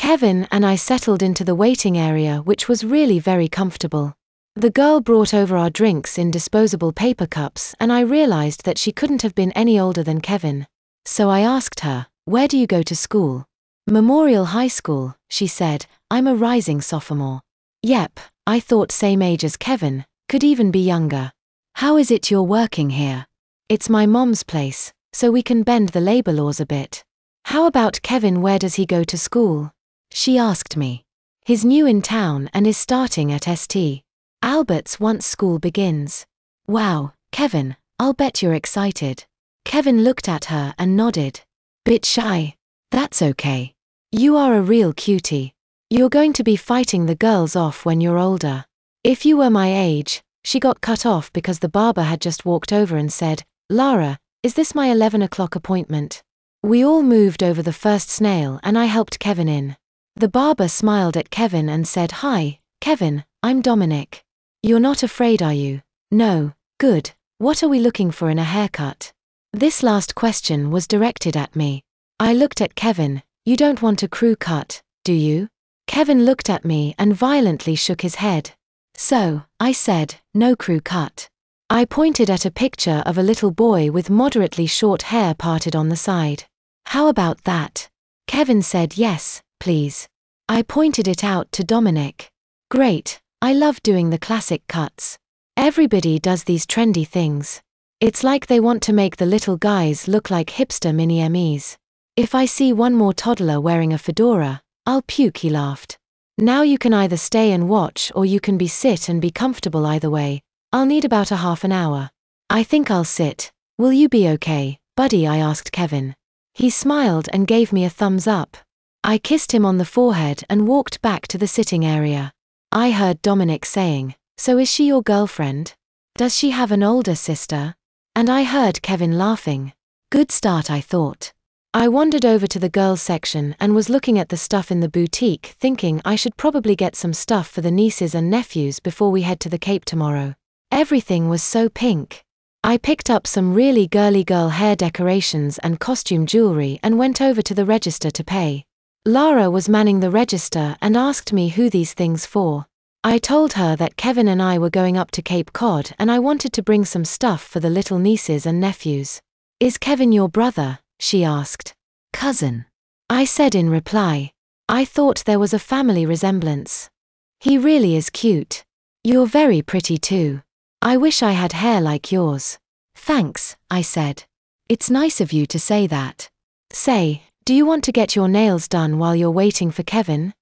Kevin and I settled into the waiting area, which was really very comfortable. The girl brought over our drinks in disposable paper cups, and I realized that she couldn't have been any older than Kevin. So I asked her, "Where do you go to school?" "Memorial High School," she said. "I'm a rising sophomore." Yep, I thought same age as Kevin, could even be younger. "How is it you're working here?" "It's my mom's place, so we can bend the labor laws a bit." "How about Kevin, where does he go to school?" she asked me. "He's new in town and is starting at St. Albert's once school begins." "Wow, Kevin, I'll bet you're excited." Kevin looked at her and nodded. "Bit shy. That's okay. You are a real cutie. You're going to be fighting the girls off when you're older. If you were my age." She got cut off because the barber had just walked over and said, "Lara, is this my 11 o'clock appointment?" We all moved over the first snail and I helped Kevin in. The barber smiled at Kevin and said, "Hi, Kevin, I'm Dominic. You're not afraid, are you?" "No." "Good. What are we looking for in a haircut?" This last question was directed at me. I looked at Kevin. "You don't want a crew cut, do you?" Kevin looked at me and violently shook his head. "So," I said, "no crew cut." I pointed at a picture of a little boy with moderately short hair parted on the side. "How about that?" Kevin said, "Yes, please." I pointed it out to Dominic. "Great, I love doing the classic cuts. Everybody does these trendy things. It's like they want to make the little guys look like hipster mini-MEs. If I see one more toddler wearing a fedora, I'll puke," he laughed. "Now you can either stay and watch or you can sit and be comfortable either way. I'll need about a half an hour." "I think I'll sit. Will you be okay, buddy?" I asked Kevin. He smiled and gave me a thumbs up. I kissed him on the forehead and walked back to the sitting area. I heard Dominic saying, "So is she your girlfriend? Does she have an older sister?" And I heard Kevin laughing. Good start, I thought. I wandered over to the girls section and was looking at the stuff in the boutique, thinking I should probably get some stuff for the nieces and nephews before we head to the Cape tomorrow. Everything was so pink. I picked up some really girly girl hair decorations and costume jewelry and went over to the register to pay. Lara was manning the register and asked me who these things for. I told her that Kevin and I were going up to Cape Cod and I wanted to bring some stuff for the little nieces and nephews. "Is Kevin your brother?" she asked. "Cousin," I said in reply. I thought there was a family resemblance. "He really is cute. You're very pretty too. I wish I had hair like yours." "Thanks," I said. "It's nice of you to say that. Say, do you want to get your nails done while you're waiting for Kevin?"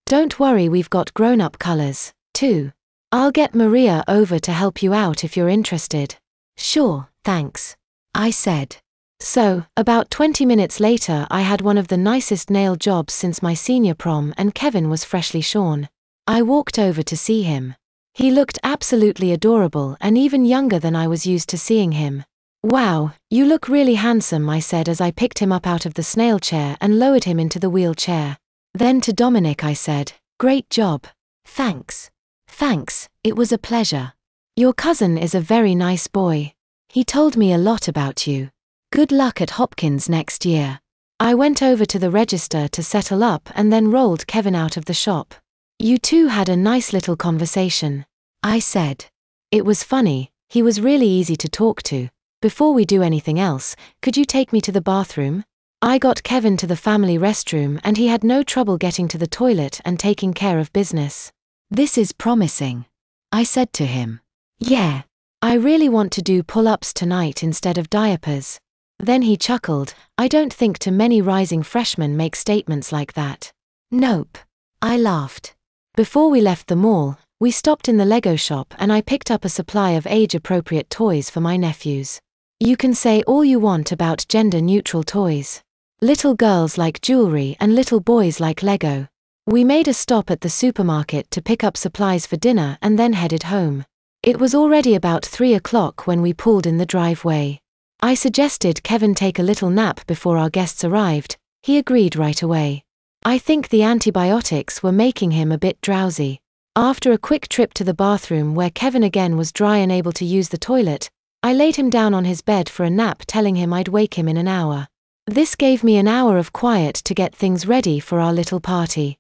Don't worry, we've got grown-up colors, too. I'll get Maria over to help you out if you're interested." "Sure, thanks," I said. So, about 20 minutes later I had one of the nicest nail jobs since my senior prom and Kevin was freshly shorn. I walked over to see him. He looked absolutely adorable and even younger than I was used to seeing him. "Wow, you look really handsome," I said as I picked him up out of the snail chair and lowered him into the wheelchair. Then to Dominic I said, "Great job." "Thanks." "Thanks, it was a pleasure. Your cousin is a very nice boy. He told me a lot about you. Good luck at Hopkins next year." I went over to the register to settle up and then rolled Kevin out of the shop. "You two had a nice little conversation," I said. "It was funny, he was really easy to talk to. Before we do anything else, could you take me to the bathroom?" I got Kevin to the family restroom and he had no trouble getting to the toilet and taking care of business. "This is promising," I said to him. "Yeah. I really want to do pull-ups tonight instead of diapers." Then he chuckled. "I don't think too many rising freshmen make statements like that." "Nope." I laughed. Before we left the mall, we stopped in the Lego shop and I picked up a supply of age-appropriate toys for my nephews. You can say all you want about gender-neutral toys. Little girls like jewelry and little boys like Lego. We made a stop at the supermarket to pick up supplies for dinner and then headed home. It was already about 3 o'clock when we pulled in the driveway. I suggested Kevin take a little nap before our guests arrived. He agreed right away. I think the antibiotics were making him a bit drowsy. After a quick trip to the bathroom where Kevin again was dry and able to use the toilet, I laid him down on his bed for a nap, telling him I'd wake him in an hour. This gave me an hour of quiet to get things ready for our little party.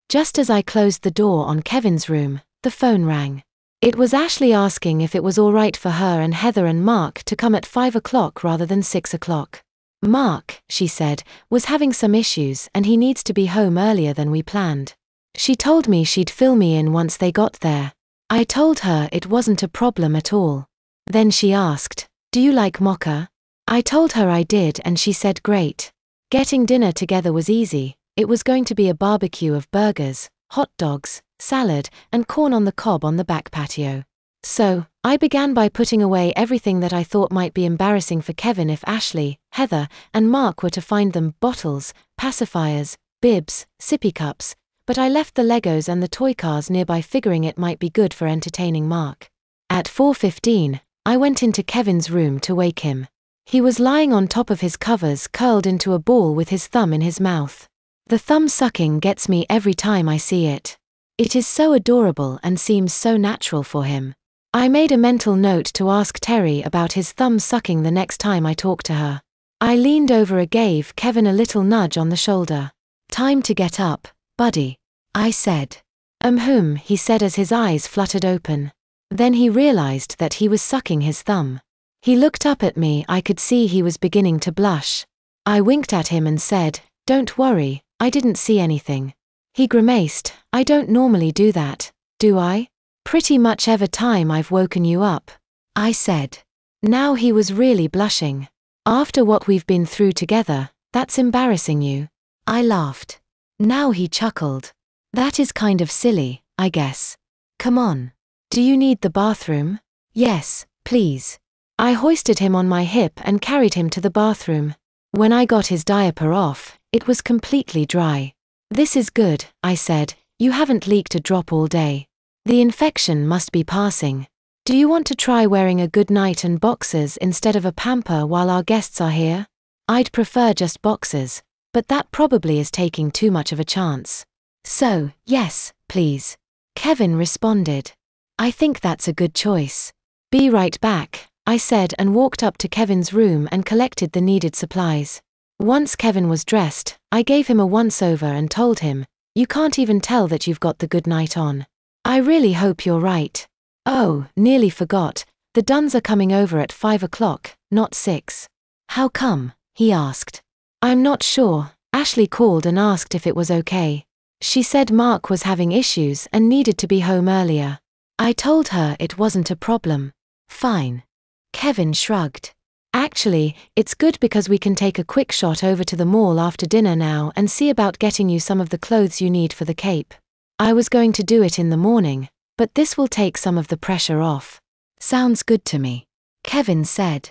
Just as I closed the door on Kevin's room, the phone rang. It was Ashley asking if it was all right for her and Heather and Mark to come at 5 o'clock rather than 6 o'clock. Mark, she said, was having some issues and he needs to be home earlier than we planned. She told me she'd fill me in once they got there. I told her it wasn't a problem at all. Then she asked, "Do you like mocha?" I told her I did and she said great. Getting dinner together was easy. It was going to be a barbecue of burgers, hot dogs, salad, and corn on the cob on the back patio. So, I began by putting away everything that I thought might be embarrassing for Kevin if Ashley, Heather, and Mark were to find them: bottles, pacifiers, bibs, sippy cups, but I left the Legos and the toy cars nearby, figuring it might be good for entertaining Mark. At 4:15, I went into Kevin's room to wake him. He was lying on top of his covers, curled into a ball with his thumb in his mouth. The thumb sucking gets me every time I see it. It is so adorable and seems so natural for him. I made a mental note to ask Terry about his thumb sucking the next time I talk to her. I leaned over and gave Kevin a little nudge on the shoulder. "Time to get up, buddy," I said. He said as his eyes fluttered open. Then he realized that he was sucking his thumb. He looked up at me. I could see he was beginning to blush. I winked at him and said, "Don't worry, I didn't see anything." He grimaced. "I don't normally do that, do I? Pretty much every time I've woken you up," I said. Now he was really blushing. "After what we've been through together, that's embarrassing you." I laughed. Now he chuckled. "That is kind of silly, I guess. Come on. Do you need the bathroom?" "Yes, please." I hoisted him on my hip and carried him to the bathroom. When I got his diaper off, it was completely dry. "This is good," I said. "You haven't leaked a drop all day. The infection must be passing. Do you want to try wearing a good night and boxers instead of a pamper while our guests are here?" I'd prefer just boxers, but that probably is taking too much of a chance. "So, yes, please," Kevin responded. "I think that's a good choice." "Be right back," I said, and walked up to Kevin's room and collected the needed supplies. Once Kevin was dressed, I gave him a once-over and told him, "You can't even tell that you've got the good night on. I really hope you're right. Oh, nearly forgot, the Dunns are coming over at 5 o'clock, not 6. "How come?" he asked. "I'm not sure. Ashley called and asked if it was okay. She said Mark was having issues and needed to be home earlier. I told her it wasn't a problem." "Fine." Kevin shrugged. "Actually, it's good because we can take a quick shot over to the mall after dinner now and see about getting you some of the clothes you need for the Cape. I was going to do it in the morning, but this will take some of the pressure off." "Sounds good to me," Kevin said.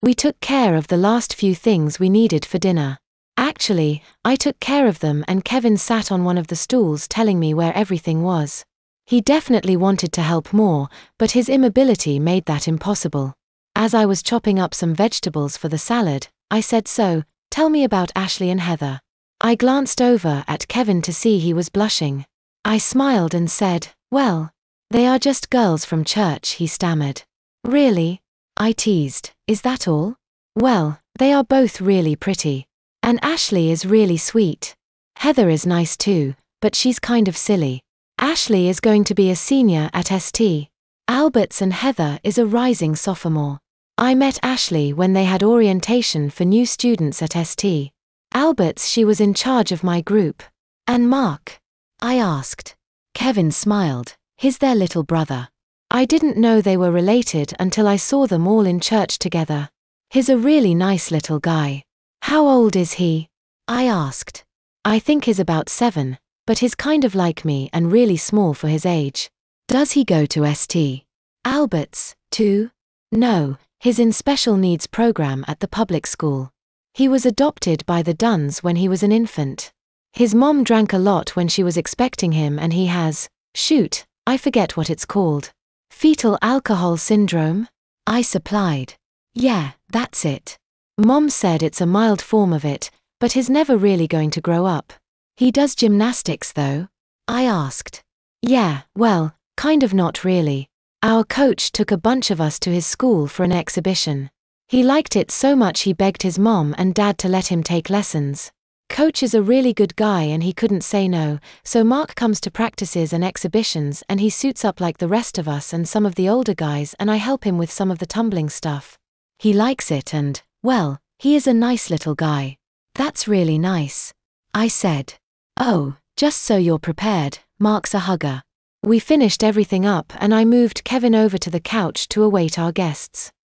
We took care of the last few things we needed for dinner. Actually, I took care of them and Kevin sat on one of the stools telling me where everything was. He definitely wanted to help more, but his immobility made that impossible. As I was chopping up some vegetables for the salad, I said, "So, tell me about Ashley and Heather." I glanced over at Kevin to see he was blushing. I smiled and said, "Well, they are just girls from church," he stammered. "Really?" I teased. "Is that all?" "Well, they are both really pretty. And Ashley is really sweet. Heather is nice too, but she's kind of silly. Ashley is going to be a senior at St. Albert's and Heather is a rising sophomore. I met Ashley when they had orientation for new students at St. Albert's. She was in charge of my group." "And Mark?" I asked. Kevin smiled. "He's their little brother. I didn't know they were related until I saw them all in church together. He's a really nice little guy." "How old is he?" I asked. "I think he's about 7, but he's kind of like me and really small for his age." "Does he go to St. Albert's, too?" "No, he's in special needs program at the public school. He was adopted by the Dunns when he was an infant. His mom drank a lot when she was expecting him and he has, I forget what it's called. Fetal alcohol syndrome?" I supplied. "Yeah, that's it. Mom said it's a mild form of it, but he's never really going to grow up." "He does gymnastics though?" I asked. "Yeah, well, kind of not really. Our coach took a bunch of us to his school for an exhibition. He liked it so much he begged his mom and dad to let him take lessons. Coach is a really good guy and he couldn't say no, so Mark comes to practices and exhibitions and he suits up like the rest of us and some of the older guys, and I help him with some of the tumbling stuff. He likes it and, well, he is a nice little guy. That's really nice, I said. Oh, just so you're prepared, Mark's a hugger. We finished everything up and I moved Kevin over to the couch to await our guests.